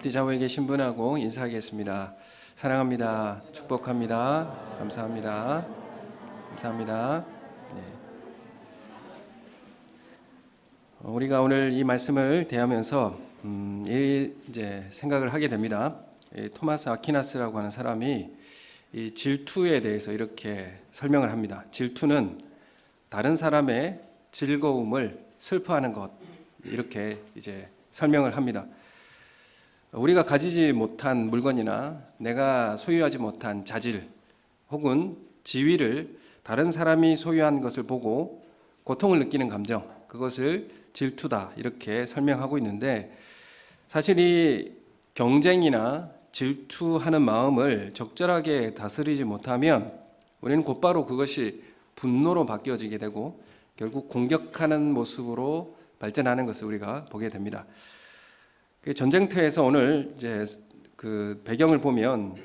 앞뒤좌우에 계신 분하고 인사하겠습니다. 사랑합니다. 축복합니다. 감사합니다. 감사합니다. 네. 우리가 오늘 이 말씀을 대하면서 이제 생각을 하게 됩니다. 토마스 아퀴나스라고 하는 사람이 이 질투에 대해서 이렇게 설명을 합니다. 질투는 다른 사람의 즐거움을 슬퍼하는 것, 이렇게 이제 설명을 합니다. 우리가 가지지 못한 물건이나 내가 소유하지 못한 자질 혹은 지위를 다른 사람이 소유한 것을 보고 고통을 느끼는 감정, 그것을 질투다, 이렇게 설명하고 있는데, 사실 이 경쟁이나 질투하는 마음을 적절하게 다스리지 못하면 우리는 곧바로 그것이 분노로 바뀌어지게 되고 결국 공격하는 모습으로 발전하는 것을 우리가 보게 됩니다. 전쟁터에서 오늘 이제 그 배경을 보면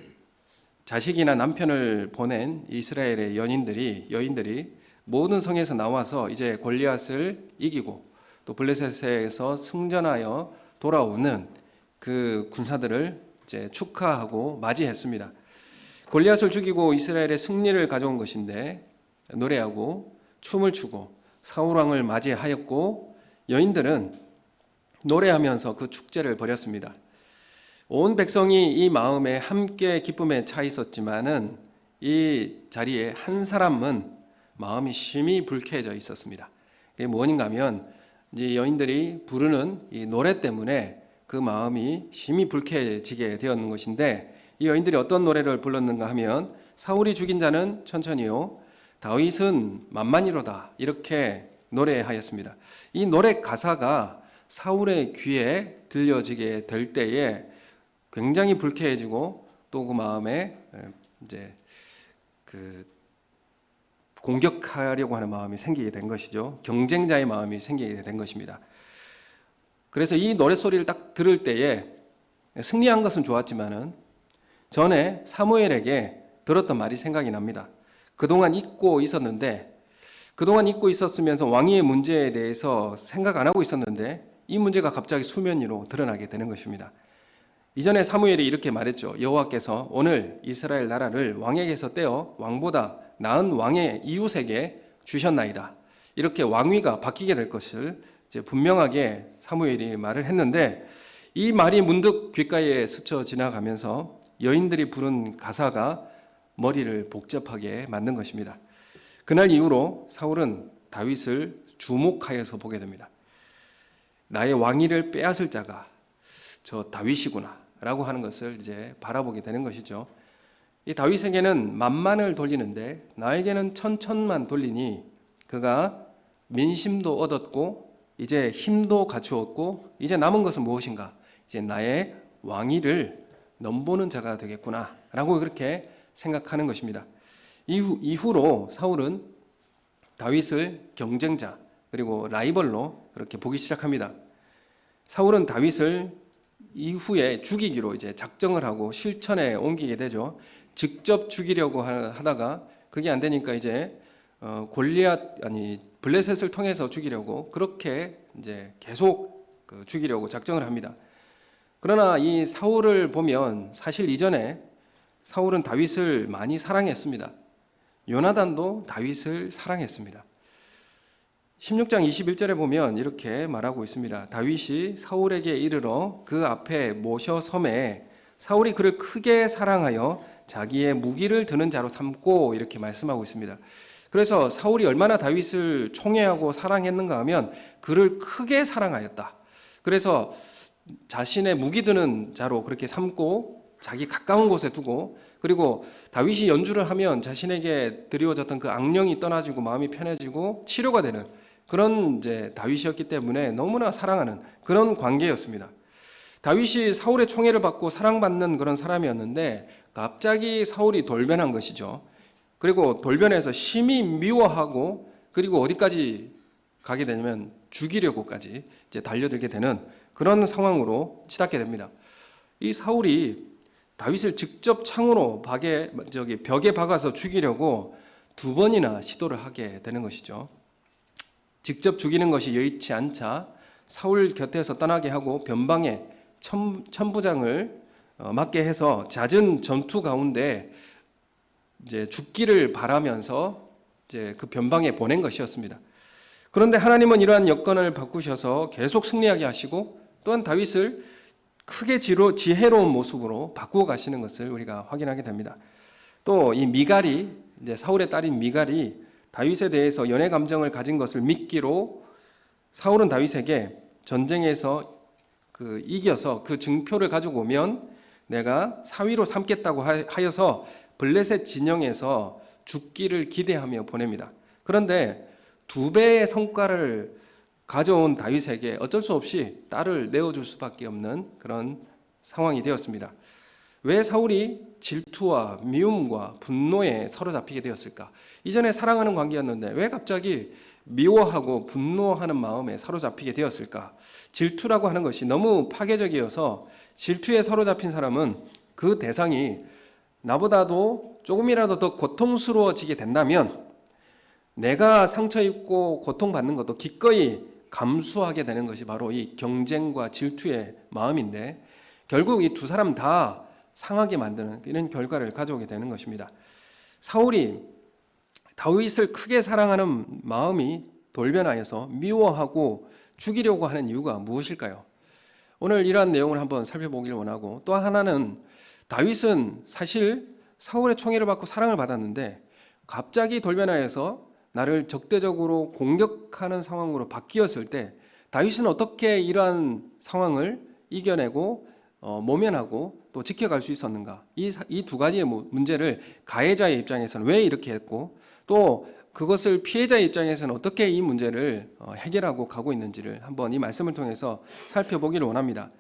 자식이나 남편을 보낸 이스라엘의 여인들이 모든 성에서 나와서 이제 골리앗을 이기고 또 블레셋에서 승전하여 돌아오는 그 군사들을 이제 축하하고 맞이했습니다. 골리앗을 죽이고 이스라엘의 승리를 가져온 것인데 노래하고 춤을 추고 사울 왕을 맞이하였고, 여인들은 노래하면서 그 축제를 벌였습니다. 온 백성이 이 마음에 함께 기쁨에 차 있었지만은 이 자리에 한 사람은 마음이 심히 불쾌해져 있었습니다. 그게 무엇인가 하면 이 여인들이 부르는 이 노래 때문에 그 마음이 심히 불쾌해지게 되었는 것인데, 이 여인들이 어떤 노래를 불렀는가 하면 사울이 죽인 자는 천천히요 다윗은 만만히로다, 이렇게 노래하였습니다. 이 노래 가사가 사울의 귀에 들려지게 될 때에 굉장히 불쾌해지고 또 그 마음에 이제 그 공격하려고 하는 마음이 생기게 된 것이죠. 경쟁자의 마음이 생기게 된 것입니다. 그래서 이 노래소리를 딱 들을 때에 승리한 것은 좋았지만은 전에 사무엘에게 들었던 말이 생각이 납니다. 그동안 잊고 있었으면서 왕위의 문제에 대해서 생각 안 하고 있었는데 이 문제가 갑자기 수면 위로 드러나게 되는 것입니다. 이전에 사무엘이 이렇게 말했죠. 여호와께서 오늘 이스라엘 나라를 왕에게서 떼어 왕보다 나은 왕의 이웃에게 주셨나이다. 이렇게 왕위가 바뀌게 될 것을 이제 분명하게 사무엘이 말을 했는데, 이 말이 문득 귓가에 스쳐 지나가면서 여인들이 부른 가사가 머리를 복잡하게 만든 것입니다. 그날 이후로 사울은 다윗을 주목하여서 보게 됩니다. 나의 왕위를 빼앗을 자가 저 다윗이구나 라고 하는 것을 이제 바라보게 되는 것이죠. 이 다윗에게는 만만을 돌리는데 나에게는 천천만 돌리니 그가 민심도 얻었고 이제 힘도 갖추었고 이제 남은 것은 무엇인가? 이제 나의 왕위를 넘보는 자가 되겠구나 라고 그렇게 생각하는 것입니다. 이후로 사울은 다윗을 경쟁자 그리고 라이벌로 그렇게 보기 시작합니다. 사울은 다윗을 이후에 죽이기로 이제 작정을 하고 실천에 옮기게 되죠. 직접 죽이려고 하다가 그게 안 되니까 이제 블레셋을 통해서 죽이려고 그렇게 이제 계속 죽이려고 작정을 합니다. 그러나 이 사울을 보면 사실 이전에 사울은 다윗을 많이 사랑했습니다. 요나단도 다윗을 사랑했습니다. 16장 21절에 보면 이렇게 말하고 있습니다. 다윗이 사울에게 이르러 그 앞에 모셔 섬에 사울이 그를 크게 사랑하여 자기의 무기를 드는 자로 삼고, 이렇게 말씀하고 있습니다. 그래서 사울이 얼마나 다윗을 총애하고 사랑했는가 하면 그를 크게 사랑하였다. 그래서 자신의 무기 드는 자로 그렇게 삼고 자기 가까운 곳에 두고, 그리고 다윗이 연주를 하면 자신에게 드리워졌던 그 악령이 떠나지고 마음이 편해지고 치료가 되는 그런 이제 다윗이었기 때문에 너무나 사랑하는 그런 관계였습니다. 다윗이 사울의 총애를 받고 사랑받는 그런 사람이었는데 갑자기 사울이 돌변한 것이죠. 그리고 돌변해서 심히 미워하고, 그리고 어디까지 가게 되냐면 죽이려고까지 이제 달려들게 되는 그런 상황으로 치닫게 됩니다. 이 사울이 다윗을 직접 창으로 벽에 박아서 죽이려고 2번이나 시도를 하게 되는 것이죠. 직접 죽이는 것이 여의치 않자 사울 곁에서 떠나게 하고 변방에 천부장을 맡게 해서 잦은 전투 가운데 이제 죽기를 바라면서 이제 그 변방에 보낸 것이었습니다. 그런데 하나님은 이러한 여건을 바꾸셔서 계속 승리하게 하시고 또한 다윗을 크게 지혜로운 모습으로 바꾸어 가시는 것을 우리가 확인하게 됩니다. 또 이 미갈이 이제 사울의 딸인 미갈이 다윗에 대해서 연애 감정을 가진 것을 미끼로 사울은 다윗에게 전쟁에서 이겨서 그 증표를 가지고 오면 내가 사위로 삼겠다고 하여서 블레셋 진영에서 죽기를 기대하며 보냅니다. 그런데 2배의 성과를 가져온 다윗에게 어쩔 수 없이 딸을 내어줄 수밖에 없는 그런 상황이 되었습니다. 왜 사울이 질투와 미움과 분노에 사로잡히게 되었을까? 이전에 사랑하는 관계였는데 왜 갑자기 미워하고 분노하는 마음에 사로잡히게 되었을까? 질투라고 하는 것이 너무 파괴적이어서 질투에 사로잡힌 사람은 그 대상이 나보다도 조금이라도 더 고통스러워지게 된다면 내가 상처 입고 고통받는 것도 기꺼이 감수하게 되는 것이 바로 이 경쟁과 질투의 마음인데 결국 이 두 사람 다 상하게 만드는 이런 결과를 가져오게 되는 것입니다. 사울이 다윗을 크게 사랑하는 마음이 돌변하여서 미워하고 죽이려고 하는 이유가 무엇일까요? 오늘 이러한 내용을 한번 살펴보기를 원하고 또 하나는 다윗은 사실 사울의 총애를 받고 사랑을 받았는데 갑자기 돌변하여서 나를 적대적으로 공격하는 상황으로 바뀌었을 때 다윗은 어떻게 이러한 상황을 이겨내고 모면하고 또 지켜갈 수 있었는가? 이 두 가지의 문제를 가해자의 입장에서는 왜 이렇게 했고 또 그것을 피해자의 입장에서는 어떻게 이 문제를 해결하고 가고 있는지를 한번 이 말씀을 통해서 살펴보기를 원합니다.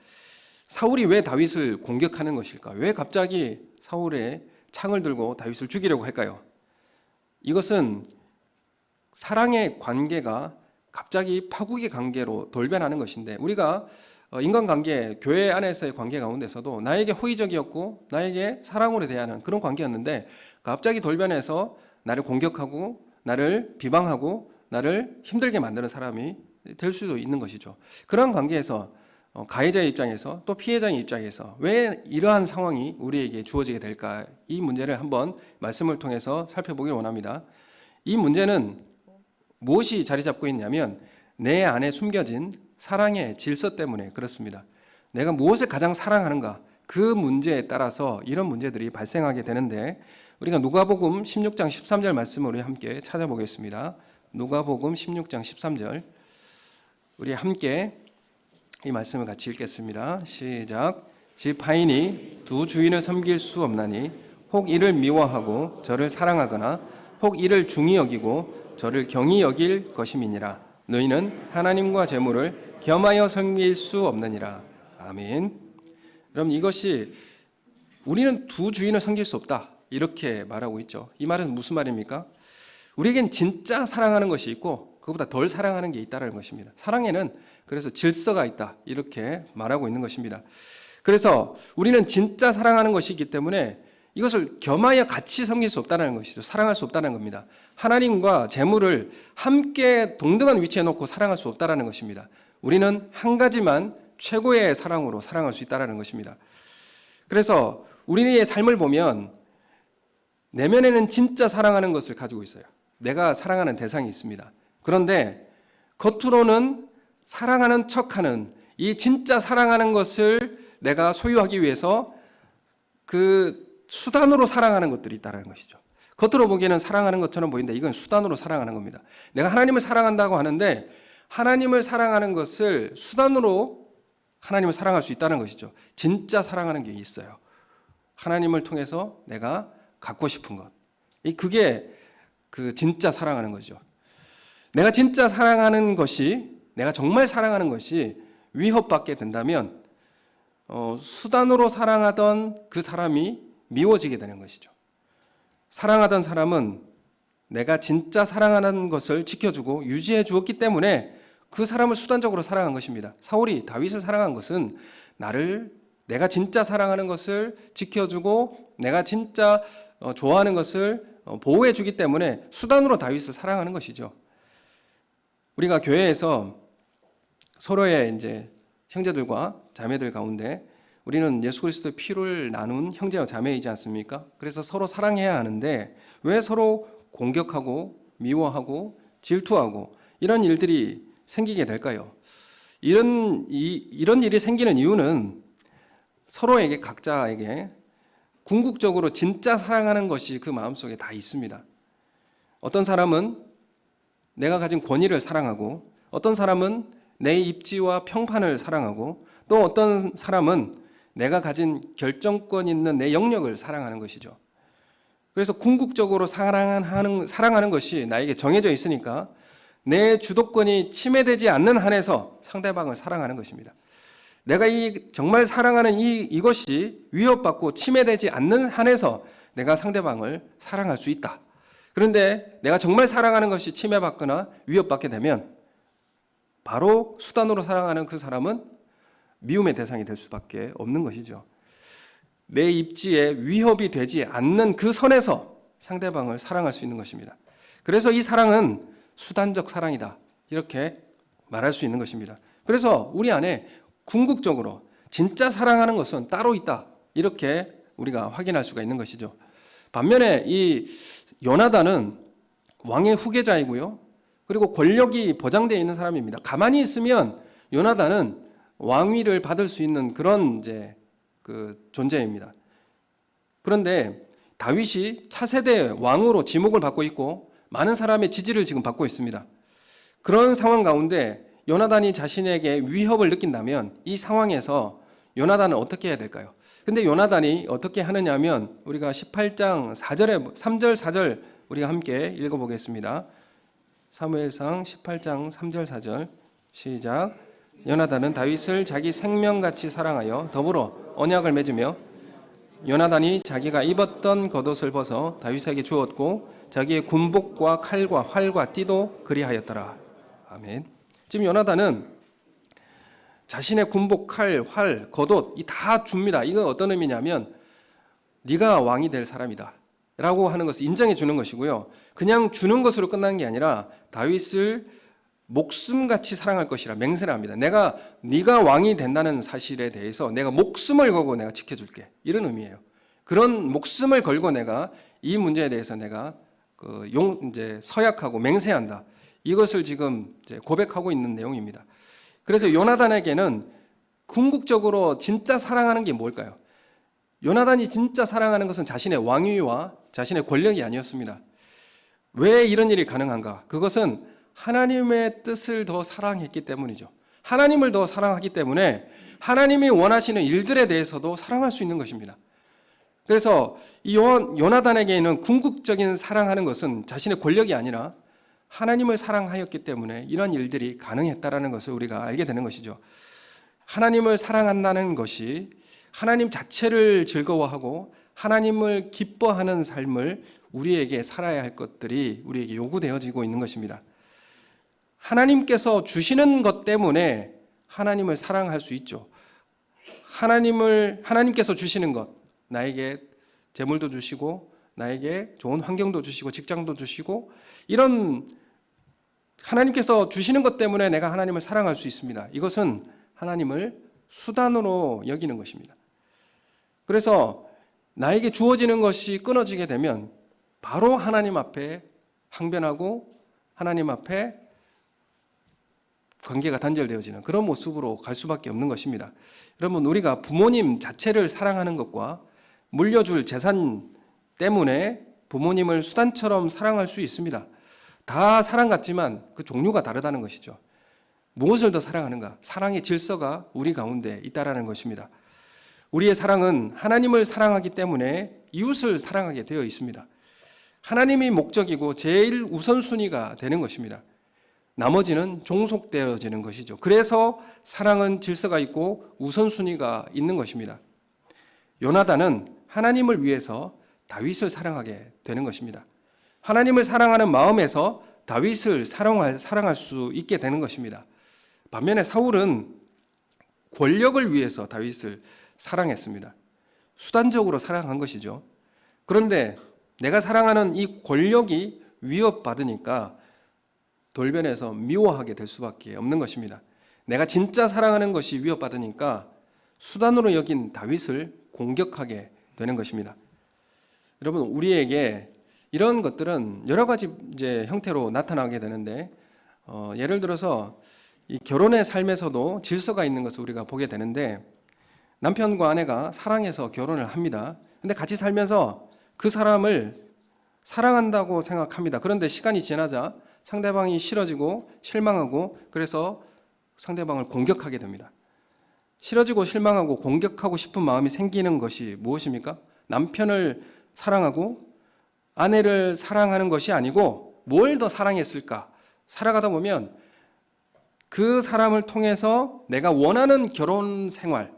사울이 왜 다윗을 공격하는 것일까? 왜 갑자기 사울의 창을 들고 다윗을 죽이려고 할까요? 이것은 사랑의 관계가 갑자기 파국의 관계로 돌변하는 것인데 우리가 인간관계, 교회 안에서의 관계 가운데서도 나에게 호의적이었고 나에게 사랑으로 대하는 그런 관계였는데 갑자기 돌변해서 나를 공격하고 나를 비방하고 나를 힘들게 만드는 사람이 될 수도 있는 것이죠. 그런 관계에서 가해자의 입장에서 또 피해자의 입장에서 왜 이러한 상황이 우리에게 주어지게 될까? 이 문제를 한번 말씀을 통해서 살펴보기를 원합니다. 이 문제는 무엇이 자리 잡고 있냐면 내 안에 숨겨진 사랑의 질서 때문에 그렇습니다. 내가 무엇을 가장 사랑하는가? 그 문제에 따라서 이런 문제들이 발생하게 되는데 우리가 누가복음 16장 13절 말씀을 우리 함께 찾아보겠습니다. 누가복음 16장 13절 우리 함께 이 말씀을 같이 읽겠습니다. 시작. 집 하인이 두 주인을 섬길 수 없나니 혹 이를 미워하고 저를 사랑하거나 혹 이를 중히 여기고 저를 경히 여길 것임이니라. 너희는 하나님과 재물을 겸하여 섬길 수 없느니라. 아멘. 그럼 이것이 우리는 두 주인을 섬길 수 없다 이렇게 말하고 있죠. 이 말은 무슨 말입니까? 우리에겐 진짜 사랑하는 것이 있고 그보다 덜 사랑하는 게 있다는 것입니다. 사랑에는 그래서 질서가 있다 이렇게 말하고 있는 것입니다. 그래서 우리는 진짜 사랑하는 것이 있기 때문에 이것을 겸하여 같이 섬길 수 없다는 것이죠. 사랑할 수 없다는 겁니다. 하나님과 재물을 함께 동등한 위치에 놓고 사랑할 수 없다는 것입니다. 우리는 한 가지만 최고의 사랑으로 사랑할 수 있다는 것입니다. 그래서 우리의 삶을 보면 내면에는 진짜 사랑하는 것을 가지고 있어요. 내가 사랑하는 대상이 있습니다. 그런데 겉으로는 사랑하는 척하는 이 진짜 사랑하는 것을 내가 소유하기 위해서 그 수단으로 사랑하는 것들이 있다는 것이죠. 겉으로 보기에는 사랑하는 것처럼 보이는데 이건 수단으로 사랑하는 겁니다. 내가 하나님을 사랑한다고 하는데 하나님을 사랑하는 것을 수단으로 하나님을 사랑할 수 있다는 것이죠. 진짜 사랑하는 게 있어요. 하나님을 통해서 내가 갖고 싶은 것. 그게 그 진짜 사랑하는 거죠. 내가 진짜 사랑하는 것이, 내가 정말 사랑하는 것이 위협받게 된다면 수단으로 사랑하던 그 사람이 미워지게 되는 것이죠. 사랑하던 사람은 내가 진짜 사랑하는 것을 지켜주고 유지해 주었기 때문에 그 사람을 수단적으로 사랑한 것입니다. 사울이 다윗을 사랑한 것은 내가 진짜 사랑하는 것을 지켜주고 내가 진짜 좋아하는 것을 보호해 주기 때문에 수단으로 다윗을 사랑하는 것이죠. 우리가 교회에서 서로의 이제 형제들과 자매들 가운데 우리는 예수 그리스도의 피를 나눈 형제와 자매이지 않습니까? 그래서 서로 사랑해야 하는데 왜 서로 공격하고 미워하고 질투하고 이런 일들이 생기게 될까요? 이런 일이 생기는 이유는 서로에게 각자에게 궁극적으로 진짜 사랑하는 것이 그 마음속에 다 있습니다. 어떤 사람은 내가 가진 권위를 사랑하고 어떤 사람은 내 입지와 평판을 사랑하고 또 어떤 사람은 내가 가진 결정권 있는 내 영역을 사랑하는 것이죠. 그래서 궁극적으로 사랑하는 것이 나에게 정해져 있으니까 내 주도권이 침해되지 않는 한에서 상대방을 사랑하는 것입니다. 내가 정말 사랑하는 이것이 위협받고 침해되지 않는 한에서 내가 상대방을 사랑할 수 있다. 그런데 내가 정말 사랑하는 것이 침해받거나 위협받게 되면 바로 수단으로 사랑하는 그 사람은 미움의 대상이 될 수밖에 없는 것이죠. 내 입지에 위협이 되지 않는 그 선에서 상대방을 사랑할 수 있는 것입니다. 그래서 이 사랑은 수단적 사랑이다. 이렇게 말할 수 있는 것입니다. 그래서 우리 안에 궁극적으로 진짜 사랑하는 것은 따로 있다. 이렇게 우리가 확인할 수가 있는 것이죠. 반면에 이 요나단은 왕의 후계자이고요. 그리고 권력이 보장되어 있는 사람입니다. 가만히 있으면 요나단은 왕위를 받을 수 있는 그런 그 존재입니다. 그런데 다윗이 차세대 왕으로 지목을 받고 있고 많은 사람의 지지를 지금 받고 있습니다. 그런 상황 가운데 요나단이 자신에게 위협을 느낀다면 이 상황에서 요나단은 어떻게 해야 될까요? 근데 요나단이 어떻게 하느냐 하면 우리가 18장 4절에 3절 4절 우리가 함께 읽어보겠습니다. 사무엘상 18장 3절 4절 시작. 요나단은 다윗을 자기 생명같이 사랑하여 더불어 언약을 맺으며 요나단이 자기가 입었던 겉옷을 벗어 다윗에게 주었고 자기의 군복과 칼과 활과 띠도 그리하였더라. 아멘. 지금 요나단은 자신의 군복, 칼, 활, 겉옷 이 다 줍니다. 이건 어떤 의미냐면 네가 왕이 될 사람이다 라고 하는 것을 인정해 주는 것이고요. 그냥 주는 것으로 끝나는 게 아니라 다윗을 목숨같이 사랑할 것이라 맹세를 합니다. 네가 왕이 된다는 사실에 대해서 내가 목숨을 걸고 내가 지켜줄게. 이런 의미예요. 그런 목숨을 걸고 내가 이 문제에 대해서 내가 서약하고 맹세한다. 이것을 지금 고백하고 있는 내용입니다. 그래서 요나단에게는 궁극적으로 진짜 사랑하는 게 뭘까요? 요나단이 진짜 사랑하는 것은 자신의 왕위와 자신의 권력이 아니었습니다. 왜 이런 일이 가능한가? 그것은 하나님의 뜻을 더 사랑했기 때문이죠. 하나님을 더 사랑하기 때문에 하나님이 원하시는 일들에 대해서도 사랑할 수 있는 것입니다. 그래서 이 요나단에게는 궁극적인 사랑하는 것은 자신의 권력이 아니라 하나님을 사랑하였기 때문에 이런 일들이 가능했다라는 것을 우리가 알게 되는 것이죠. 하나님을 사랑한다는 것이 하나님 자체를 즐거워하고 하나님을 기뻐하는 삶을 우리에게 살아야 할 것들이 우리에게 요구되어지고 있는 것입니다. 하나님께서 주시는 것 때문에 하나님을 사랑할 수 있죠. 하나님께서 주시는 것, 나에게 재물도 주시고 나에게 좋은 환경도 주시고 직장도 주시고 이런 하나님께서 주시는 것 때문에 내가 하나님을 사랑할 수 있습니다. 이것은 하나님을 수단으로 여기는 것입니다. 그래서 나에게 주어지는 것이 끊어지게 되면 바로 하나님 앞에 항변하고 하나님 앞에 관계가 단절되어지는 그런 모습으로 갈 수밖에 없는 것입니다. 여러분, 우리가 부모님 자체를 사랑하는 것과 물려줄 재산 때문에 부모님을 수단처럼 사랑할 수 있습니다. 다 사랑 같지만 그 종류가 다르다는 것이죠. 무엇을 더 사랑하는가? 사랑의 질서가 우리 가운데 있다라는 것입니다. 우리의 사랑은 하나님을 사랑하기 때문에 이웃을 사랑하게 되어 있습니다. 하나님이 목적이고 제일 우선순위가 되는 것입니다. 나머지는 종속되어지는 것이죠. 그래서 사랑은 질서가 있고 우선순위가 있는 것입니다. 요나단은 하나님을 위해서 다윗을 사랑하게 되는 것입니다. 하나님을 사랑하는 마음에서 다윗을 사랑할 수 있게 되는 것입니다. 반면에 사울은 권력을 위해서 다윗을 사랑했습니다. 수단적으로 사랑한 것이죠. 그런데 내가 사랑하는 이 권력이 위협받으니까 돌변해서 미워하게 될 수밖에 없는 것입니다. 내가 진짜 사랑하는 것이 위협받으니까 수단으로 여긴 다윗을 공격하게 되는 것입니다. 여러분, 우리에게 이런 것들은 여러 가지 이제 형태로 나타나게 되는데, 예를 들어서 이 결혼의 삶에서도 질서가 있는 것을 우리가 보게 되는데, 남편과 아내가 사랑해서 결혼을 합니다. 근데 같이 살면서 그 사람을 사랑한다고 생각합니다. 그런데 시간이 지나자 상대방이 싫어지고 실망하고, 그래서 상대방을 공격하게 됩니다. 싫어지고 실망하고 공격하고 싶은 마음이 생기는 것이 무엇입니까? 남편을 사랑하고 아내를 사랑하는 것이 아니고 뭘 더 사랑했을까? 살아가다 보면 그 사람을 통해서 내가 원하는 결혼 생활,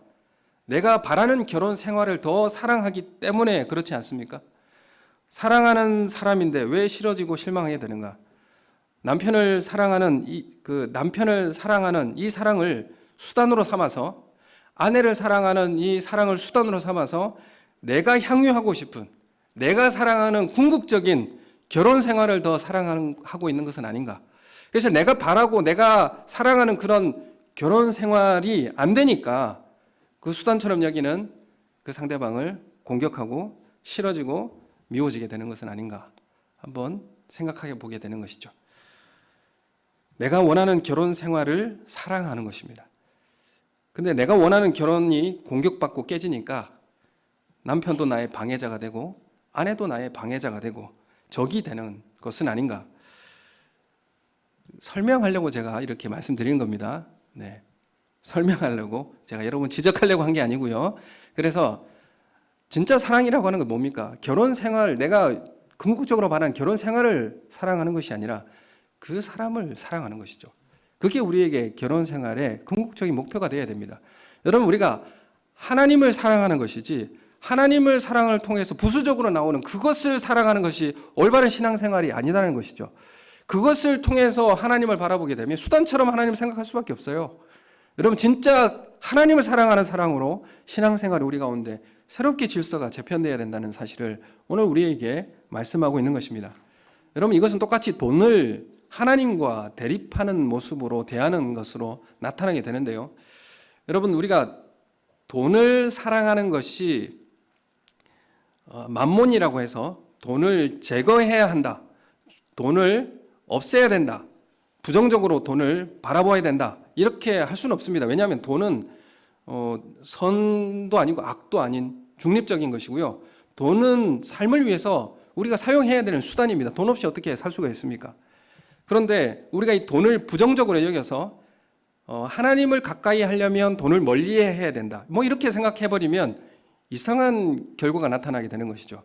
내가 바라는 결혼 생활을 더 사랑하기 때문에 그렇지 않습니까? 사랑하는 사람인데 왜 싫어지고 실망하게 되는가? 남편을 사랑하는 이 사랑을 수단으로 삼아서, 아내를 사랑하는 이 사랑을 수단으로 삼아서 내가 향유하고 싶은, 내가 사랑하는 궁극적인 결혼 생활을 더 사랑하고 있는 것은 아닌가? 그래서 내가 바라고 내가 사랑하는 그런 결혼 생활이 안 되니까 그 수단처럼 여기는 그 상대방을 공격하고 싫어지고 미워지게 되는 것은 아닌가? 한번 생각해 보게 되는 것이죠. 내가 원하는 결혼 생활을 사랑하는 것입니다. 근데 내가 원하는 결혼이 공격받고 깨지니까 남편도 나의 방해자가 되고 아내도 나의 방해자가 되고 적이 되는 것은 아닌가? 설명하려고 제가 이렇게 말씀드리는 겁니다. 네. 설명하려고, 제가 여러분 지적하려고 한 게 아니고요. 그래서 진짜 사랑이라고 하는 건 뭡니까? 결혼 생활, 내가 궁극적으로 바라는 결혼 생활을 사랑하는 것이 아니라 그 사람을 사랑하는 것이죠. 그게 우리에게 결혼 생활의 궁극적인 목표가 되어야 됩니다. 여러분, 우리가 하나님을 사랑하는 것이지 하나님을 사랑을 통해서 부수적으로 나오는 그것을 사랑하는 것이 올바른 신앙생활이 아니라는 것이죠. 그것을 통해서 하나님을 바라보게 되면 수단처럼 하나님을 생각할 수밖에 없어요. 여러분, 진짜 하나님을 사랑하는 사랑으로 신앙생활이 우리 가운데 새롭게 질서가 재편되어야 된다는 사실을 오늘 우리에게 말씀하고 있는 것입니다. 여러분, 이것은 똑같이 돈을 하나님과 대립하는 모습으로 대하는 것으로 나타나게 되는데요. 여러분, 우리가 돈을 사랑하는 것이 만몬이라고 해서 돈을 제거해야 한다, 돈을 없애야 된다, 부정적으로 돈을 바라보아야 된다, 이렇게 할 수는 없습니다. 왜냐하면 돈은 선도 아니고 악도 아닌 중립적인 것이고요. 돈은 삶을 위해서 우리가 사용해야 되는 수단입니다. 돈 없이 어떻게 살 수가 있습니까? 그런데 우리가 이 돈을 부정적으로 여겨서 하나님을 가까이 하려면 돈을 멀리 해야 된다, 뭐 이렇게 생각해버리면 이상한 결과가 나타나게 되는 것이죠.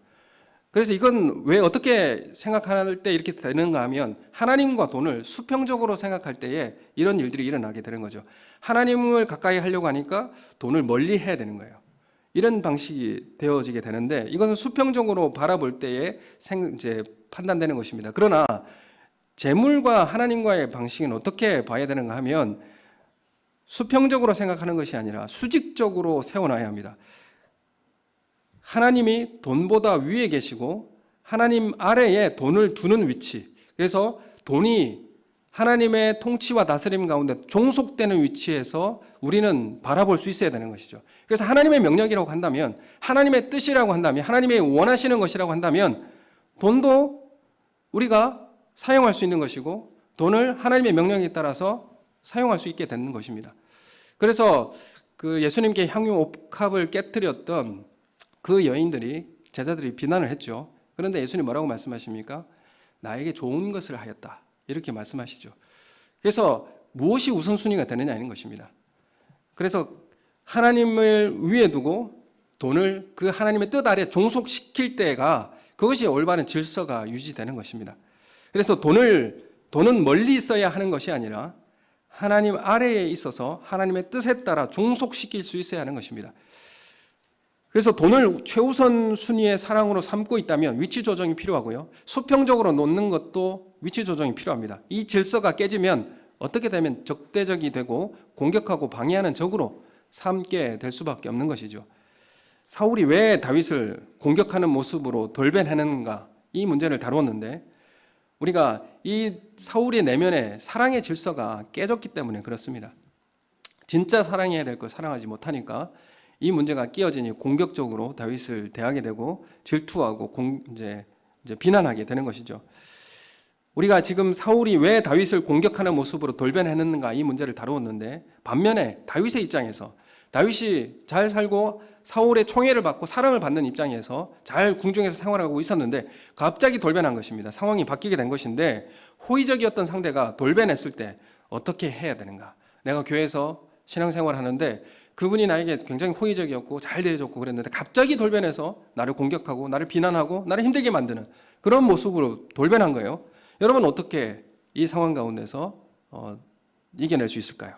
그래서 이건 왜 어떻게 생각할 때 이렇게 되는가 하면 하나님과 돈을 수평적으로 생각할 때에 이런 일들이 일어나게 되는 거죠. 하나님을 가까이 하려고 하니까 돈을 멀리 해야 되는 거예요. 이런 방식이 되어지게 되는데 이것은 수평적으로 바라볼 때에 이제 판단되는 것입니다. 그러나 재물과 하나님과의 방식은 어떻게 봐야 되는가 하면 수평적으로 생각하는 것이 아니라 수직적으로 세워놔야 합니다. 하나님이 돈보다 위에 계시고 하나님 아래에 돈을 두는 위치, 그래서 돈이 하나님의 통치와 다스림 가운데 종속되는 위치에서 우리는 바라볼 수 있어야 되는 것이죠. 그래서 하나님의 명령이라고 한다면, 하나님의 뜻이라고 한다면, 하나님의 원하시는 것이라고 한다면 돈도 우리가 사용할 수 있는 것이고 돈을 하나님의 명령에 따라서 사용할 수 있게 되는 것입니다. 그래서 그 예수님께 향유 옥합을 깨뜨렸던 그 여인들이, 제자들이 비난을 했죠. 그런데 예수님 뭐라고 말씀하십니까? 나에게 좋은 것을 하였다, 이렇게 말씀하시죠. 그래서 무엇이 우선순위가 되느냐는 것입니다. 그래서 하나님을 위에 두고 돈을 그 하나님의 뜻 아래 종속시킬 때가 그것이 올바른 질서가 유지되는 것입니다. 그래서 돈은 멀리 있어야 하는 것이 아니라 하나님 아래에 있어서 하나님의 뜻에 따라 종속시킬 수 있어야 하는 것입니다. 그래서 돈을 최우선 순위의 사랑으로 삼고 있다면 위치 조정이 필요하고요. 수평적으로 놓는 것도 위치 조정이 필요합니다. 이 질서가 깨지면 어떻게 되면 적대적이 되고 공격하고 방해하는 적으로 삼게 될 수밖에 없는 것이죠. 사울이 왜 다윗을 공격하는 모습으로 돌변하는가, 이 문제를 다루었는데 우리가 이 사울의 내면에 사랑의 질서가 깨졌기 때문에 그렇습니다. 진짜 사랑해야 될 걸 사랑하지 못하니까 이 문제가 끼어지니 공격적으로 다윗을 대하게 되고 질투하고 이제 비난하게 되는 것이죠. 우리가 지금 사울이 왜 다윗을 공격하는 모습으로 돌변했는가 이 문제를 다루었는데, 반면에 다윗의 입장에서 다윗이 잘 살고 사울의 총애를 받고 사랑을 받는 입장에서 잘 궁중에서 생활하고 있었는데 갑자기 돌변한 것입니다. 상황이 바뀌게 된 것인데, 호의적이었던 상대가 돌변했을 때 어떻게 해야 되는가. 내가 교회에서 신앙생활을 하는데 그분이 나에게 굉장히 호의적이었고 잘 대해줬고 그랬는데 갑자기 돌변해서 나를 공격하고 나를 비난하고 나를 힘들게 만드는 그런 모습으로 돌변한 거예요. 여러분 어떻게 이 상황 가운데서 이겨낼 수 있을까요?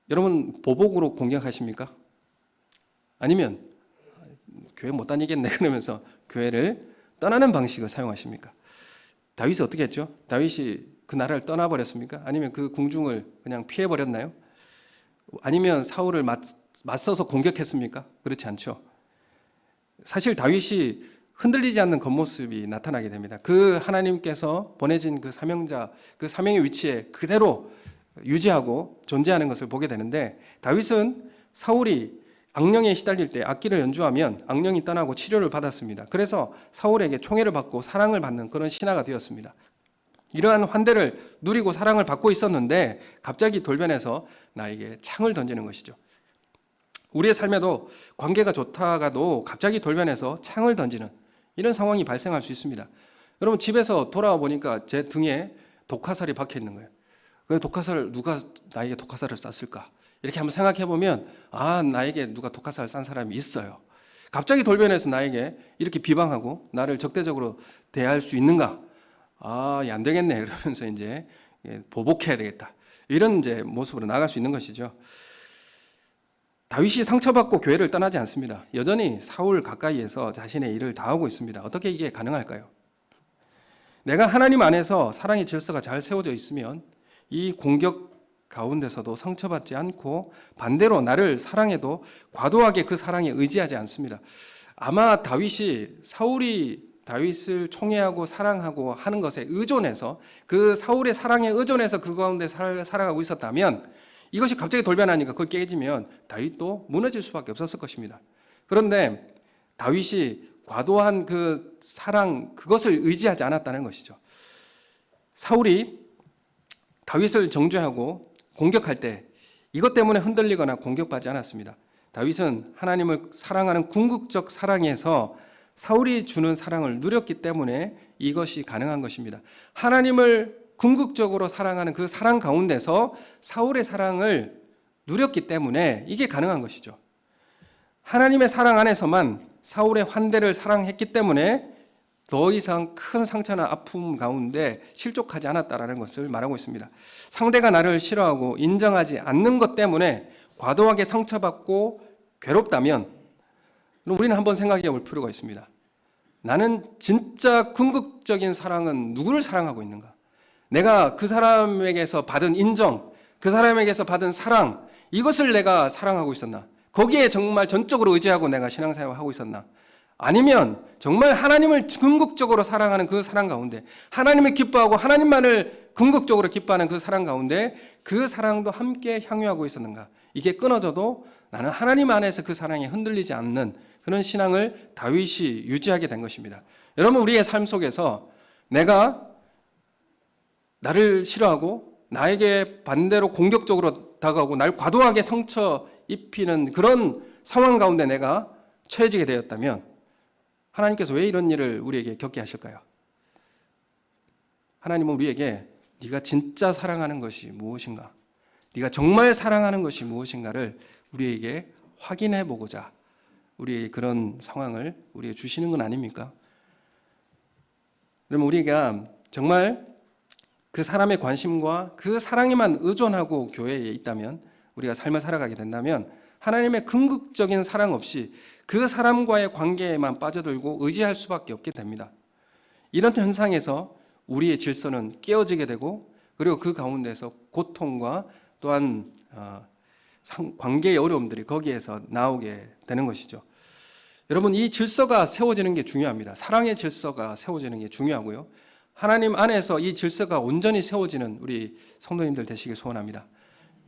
여러분 보복으로 공격하십니까? 아니면 교회 못 다니겠네 그러면서 교회를 떠나는 방식을 사용하십니까? 다윗이 어떻게 했죠? 다윗이 그 나라를 떠나버렸습니까? 아니면 그 궁중을 그냥 피해버렸나요? 아니면 사울을 맞서서 공격했습니까? 그렇지 않죠. 사실 다윗이 흔들리지 않는 겉모습이 나타나게 됩니다. 그 하나님께서 보내진 그 사명자, 그 사명의 위치에 그대로 유지하고 존재하는 것을 보게 되는데, 다윗은 사울이 악령에 시달릴 때 악기를 연주하면 악령이 떠나고 치료를 받았습니다. 그래서 사울에게 총애를 받고 사랑을 받는 그런 신하가 되었습니다. 이러한 환대를 누리고 사랑을 받고 있었는데 갑자기 돌변해서 나에게 창을 던지는 것이죠. 우리의 삶에도 관계가 좋다가도 갑자기 돌변해서 창을 던지는 이런 상황이 발생할 수 있습니다. 여러분 집에서 돌아와 보니까 제 등에 독화살이 박혀 있는 거예요. 왜 누가 나에게 독화살을 쐈을까? 이렇게 한번 생각해 보면 나에게 누가 독화살을 싼 사람이 있어요. 갑자기 돌변해서 나에게 이렇게 비방하고 나를 적대적으로 대할 수 있는가? 안 되겠네. 이러면서 이제 보복해야 되겠다. 이런 이제 모습으로 나갈 수 있는 것이죠. 다윗이 상처받고 교회를 떠나지 않습니다. 여전히 사울 가까이에서 자신의 일을 다하고 있습니다. 어떻게 이게 가능할까요? 내가 하나님 안에서 사랑의 질서가 잘 세워져 있으면 이 공격 가운데서도 상처받지 않고 반대로 나를 사랑해도 과도하게 그 사랑에 의지하지 않습니다. 아마 사울이 다윗을 총애하고 사랑하고 하는 것에 의존해서 그 사울의 사랑에 의존해서 그 가운데 살아가고 있었다면 이것이 갑자기 돌변하니까 그걸 깨지면 다윗도 무너질 수밖에 없었을 것입니다. 그런데 다윗이 과도한 그 사랑 그것을 의지하지 않았다는 것이죠. 사울이 다윗을 정죄하고 공격할 때 이것 때문에 흔들리거나 공격받지 않았습니다. 다윗은 하나님을 사랑하는 궁극적 사랑에서 사울이 주는 사랑을 누렸기 때문에 이것이 가능한 것입니다. 하나님을 궁극적으로 사랑하는 그 사랑 가운데서 사울의 사랑을 누렸기 때문에 이게 가능한 것이죠. 하나님의 사랑 안에서만 사울의 환대를 사랑했기 때문에 더 이상 큰 상처나 아픔 가운데 실족하지 않았다라는 것을 말하고 있습니다. 상대가 나를 싫어하고 인정하지 않는 것 때문에 과도하게 상처받고 괴롭다면 우리는 한번 생각해 볼 필요가 있습니다. 나는 진짜 궁극적인 사랑은 누구를 사랑하고 있는가? 내가 그 사람에게서 받은 인정, 그 사람에게서 받은 사랑, 이것을 내가 사랑하고 있었나? 거기에 정말 전적으로 의지하고 내가 신앙생활을 하고 있었나? 아니면 정말 하나님을 궁극적으로 사랑하는 그 사랑 가운데, 하나님을 기뻐하고 하나님만을 궁극적으로 기뻐하는 그 사랑 가운데 그 사랑도 함께 향유하고 있었는가? 이게 끊어져도 나는 하나님 안에서 그 사랑에 흔들리지 않는 그런 신앙을 다윗이 유지하게 된 것입니다. 여러분, 우리의 삶 속에서 내가 나를 싫어하고 나에게 반대로 공격적으로 다가오고 날 과도하게 상처 입히는 그런 상황 가운데 내가 처해지게 되었다면 하나님께서 왜 이런 일을 우리에게 겪게 하실까요? 하나님은 우리에게 네가 진짜 사랑하는 것이 무엇인가, 네가 정말 사랑하는 것이 무엇인가를 우리에게 확인해 보고자 우리의 그런 상황을 우리에게 주시는 건 아닙니까? 그러면 우리가 정말 그 사람의 관심과 그 사랑에만 의존하고 교회에 있다면, 우리가 삶을 살아가게 된다면 하나님의 궁극적인 사랑 없이 그 사람과의 관계에만 빠져들고 의지할 수밖에 없게 됩니다. 이런 현상에서 우리의 질서는 깨어지게 되고, 그리고 그 가운데서 고통과 또한 관계의 어려움들이 거기에서 나오게 되는 것이죠. 여러분, 이 질서가 세워지는 게 중요합니다. 사랑의 질서가 세워지는 게 중요하고요. 하나님 안에서 이 질서가 온전히 세워지는 우리 성도님들 되시길 소원합니다.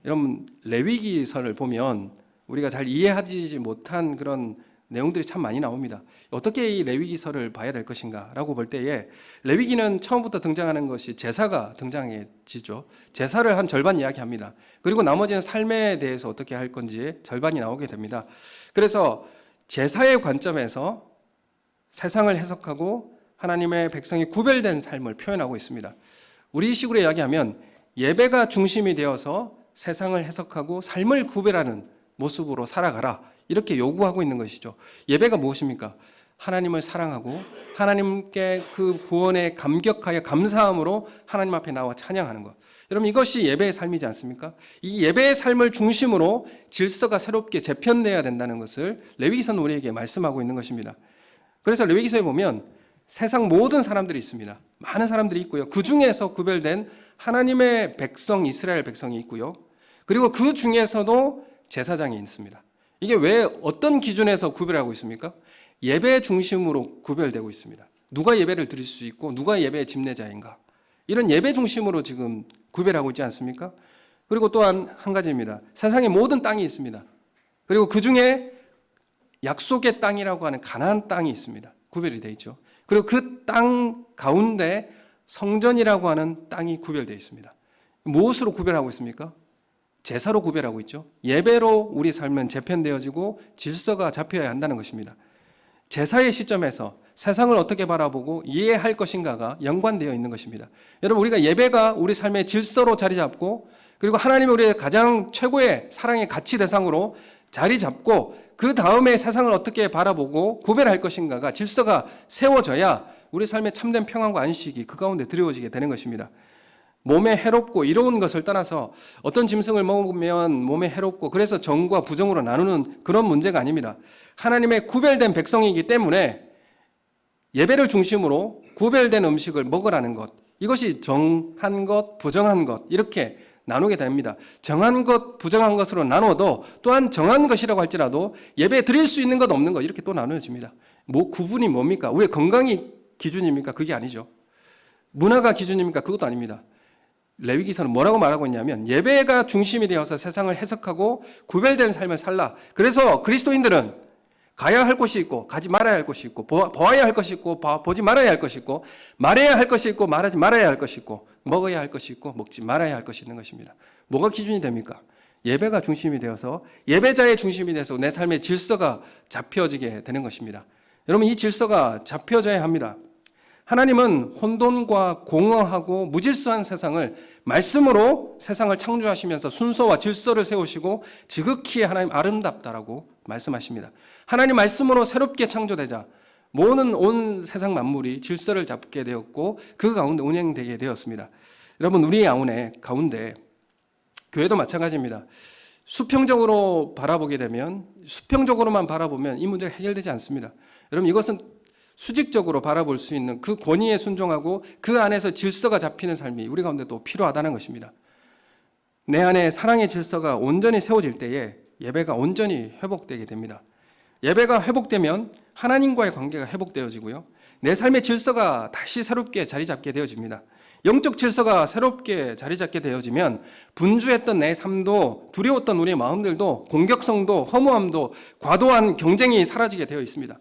여러분, 레위기서를 보면 우리가 잘 이해하지 못한 그런 내용들이 참 많이 나옵니다. 어떻게 이 레위기서를 봐야 될 것인가 라고 볼 때에, 레위기는 처음부터 등장하는 것이 제사가 등장해지죠. 제사를 한 절반 이야기합니다. 그리고 나머지는 삶에 대해서 어떻게 할 건지 절반이 나오게 됩니다. 그래서 제사의 관점에서 세상을 해석하고 하나님의 백성이 구별된 삶을 표현하고 있습니다. 우리 식으로 이야기하면 예배가 중심이 되어서 세상을 해석하고 삶을 구별하는 모습으로 살아가라, 이렇게 요구하고 있는 것이죠. 예배가 무엇입니까? 하나님을 사랑하고 하나님께 그 구원에 감격하여 감사함으로 하나님 앞에 나와 찬양하는 것. 여러분, 이것이 예배의 삶이지 않습니까? 이 예배의 삶을 중심으로 질서가 새롭게 재편돼야 된다는 것을 레위기서는 우리에게 말씀하고 있는 것입니다. 그래서 레위기서에 보면 세상 모든 사람들이 있습니다. 많은 사람들이 있고요. 그 중에서 구별된 하나님의 백성, 이스라엘 백성이 있고요. 그리고 그 중에서도 제사장이 있습니다. 이게 왜 어떤 기준에서 구별하고 있습니까? 예배 중심으로 구별되고 있습니다. 누가 예배를 드릴 수 있고 누가 예배의 집례자인가, 이런 예배 중심으로 지금 구별하고 있지 않습니까? 그리고 또한 한 가지입니다. 세상에 모든 땅이 있습니다. 그리고 그 중에 약속의 땅이라고 하는 가나안 땅이 있습니다. 구별이 되어 있죠. 그리고 그 땅 가운데 성전이라고 하는 땅이 구별되어 있습니다. 무엇으로 구별하고 있습니까? 제사로 구별하고 있죠. 예배로 우리 삶은 재편되어지고 질서가 잡혀야 한다는 것입니다. 제사의 시점에서 세상을 어떻게 바라보고 이해할 것인가가 연관되어 있는 것입니다. 여러분, 우리가 예배가 우리 삶의 질서로 자리 잡고, 그리고 하나님이 우리의 가장 최고의 사랑의 가치 대상으로 자리 잡고, 그 다음에 세상을 어떻게 바라보고 구별할 것인가가 질서가 세워져야 우리 삶의 참된 평안과 안식이 그 가운데 드리워지게 되는 것입니다. 몸에 해롭고 이로운 것을 떠나서 어떤 짐승을 먹으면 몸에 해롭고 그래서 정과 부정으로 나누는 그런 문제가 아닙니다. 하나님의 구별된 백성이기 때문에 예배를 중심으로 구별된 음식을 먹으라는 것, 이것이 정한 것, 부정한 것, 이렇게 나누게 됩니다. 정한 것, 부정한 것으로 나눠도 또한 정한 것이라고 할지라도 예배 드릴 수 있는 것, 없는 것, 이렇게 또 나누어집니다. 구분이 뭡니까? 우리의 건강이 기준입니까? 그게 아니죠. 문화가 기준입니까? 그것도 아닙니다. 레위기서는 뭐라고 말하고 있냐면 예배가 중심이 되어서 세상을 해석하고 구별된 삶을 살라. 그래서 그리스도인들은 가야 할 곳이 있고 가지 말아야 할 곳이 있고, 보아야 할 것이 있고 보지 말아야 할 것이 있고, 말해야 할 것이 있고 말하지 말아야 할 것이 있고, 먹어야 할 것이 있고 먹지 말아야 할 것이 있는 것입니다. 뭐가 기준이 됩니까? 예배가 중심이 되어서, 예배자의 중심이 돼서 내 삶의 질서가 잡혀지게 되는 것입니다. 여러분, 이 질서가 잡혀져야 합니다. 하나님은 혼돈과 공허하고 무질서한 세상을 말씀으로 세상을 창조하시면서 순서와 질서를 세우시고 지극히 하나님 아름답다라고 말씀하십니다. 하나님 말씀으로 새롭게 창조되자 모든 온 세상 만물이 질서를 잡게 되었고 그 가운데 운행되게 되었습니다. 여러분, 우리 가운데 교회도 마찬가지입니다. 수평적으로 바라보게 되면, 수평적으로만 바라보면 이 문제가 해결되지 않습니다. 여러분, 이것은 수직적으로 바라볼 수 있는 그 권위에 순종하고 그 안에서 질서가 잡히는 삶이 우리 가운데 또 필요하다는 것입니다. 내 안에 사랑의 질서가 온전히 세워질 때에 예배가 온전히 회복되게 됩니다. 예배가 회복되면 하나님과의 관계가 회복되어지고요. 내 삶의 질서가 다시 새롭게 자리 잡게 되어집니다. 영적 질서가 새롭게 자리 잡게 되어지면 분주했던 내 삶도, 두려웠던 우리의 마음들도, 공격성도, 허무함도, 과도한 경쟁이 사라지게 되어 있습니다.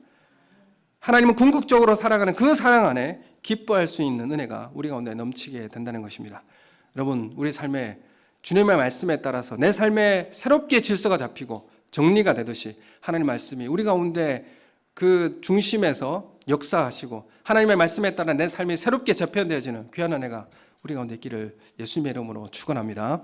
하나님은 궁극적으로 살아가는 그 사랑 안에 기뻐할 수 있는 은혜가 우리 가운데 넘치게 된다는 것입니다. 여러분, 우리 삶에 주님의 말씀에 따라서 내 삶에 새롭게 질서가 잡히고 정리가 되듯이 하나님 말씀이 우리 가운데 그 중심에서 역사하시고 하나님의 말씀에 따라 내 삶이 새롭게 재편되어지는 귀한 은혜가 우리 가운데 있기를 예수님의 이름으로 축원합니다.